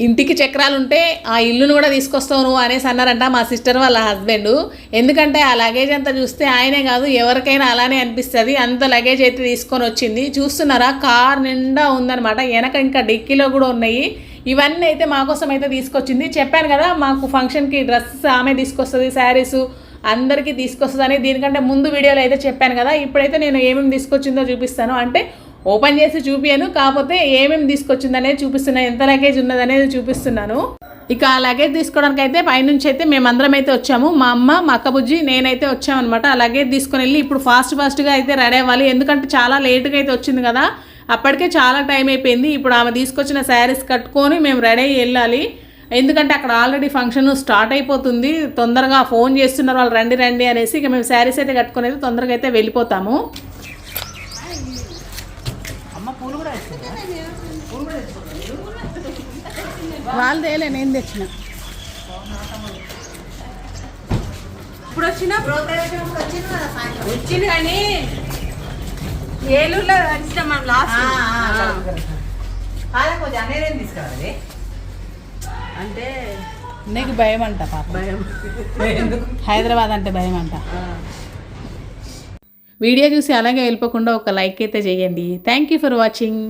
ఇంటికి చక్రాలు ఉంటే ఆ ఇల్లును కూడా తీసుకొస్తావు నువ్వు అనేసి అన్నారంట మా సిస్టర్ వాళ్ళ హస్బెండ్. ఎందుకంటే ఆ లగేజ్ అంతా చూస్తే ఆయనే కాదు ఎవరికైనా అలానే అనిపిస్తుంది. అంత లగేజ్ అయితే తీసుకొని వచ్చింది. చూస్తున్నారా, కార్ నిండా ఉందన్నమాట. వెనక ఇంకా డిక్కీలో కూడా ఉన్నాయి. ఇవన్నీ అయితే మా కోసం అయితే తీసుకొచ్చింది. చెప్పాను కదా మాకు ఫంక్షన్కి డ్రెస్సెస్ ఆమె తీసుకొస్తుంది, శారీస్ అందరికీ తీసుకొస్తుంది. దీనికంటే ముందు వీడియోలో అయితే చెప్పాను కదా. ఇప్పుడైతే నేను ఏమేమి తీసుకొచ్చిందో చూపిస్తాను. అంటే ఓపెన్ చేసి చూపియాను, కాకపోతే ఏమేమి తీసుకొచ్చింది అనేది చూపిస్తున్నాను, ఎంత లగేజ్ ఉన్నది అనేది చూపిస్తున్నాను. ఇక ఆ లగేజ్ తీసుకోవడానికి అయితే పైనుంచి అయితే మేమందరం అయితే వచ్చాము. మా అమ్మ, మా అక్క బుజ్జి, నేనైతే వచ్చామన్నమాట. ఆ లగేజ్ తీసుకొని వెళ్ళి ఇప్పుడు ఫాస్ట్గా అయితే రెడీ అవ్వాలి. ఎందుకంటే చాలా లేట్గా అయితే వచ్చింది కదా, అప్పటికే చాలా టైం అయిపోయింది. ఇప్పుడు ఆమె తీసుకొచ్చిన శారీస్ కట్టుకొని మేము రెడీ అయ్యి వెళ్ళాలి. ఎందుకంటే అక్కడ ఆల్రెడీ ఫంక్షన్ స్టార్ట్ అయిపోతుంది. తొందరగా ఫోన్ చేస్తున్నారు వాళ్ళు రండి రండి అనేసి. ఇక మేము శారీస్ అయితే కట్టుకొని అయితే తొందరగా అయితే వెళ్ళిపోతాము. వాళ్ళదేలే, నేను తెచ్చిన. ఇప్పుడు వచ్చింది కానీ ఏలూరులో వచ్చిన మనం లాస్ట్ అనేది తీసుకురావాలి. అంటే నీకు భయం అంట పాప, భయం హైదరాబాద్ అంటే భయం అంట. వీడియో చూసి అలాగే వెళ్ళిపోకుండా ఒక లైక్ అయితే చేయండి. Thank you for watching.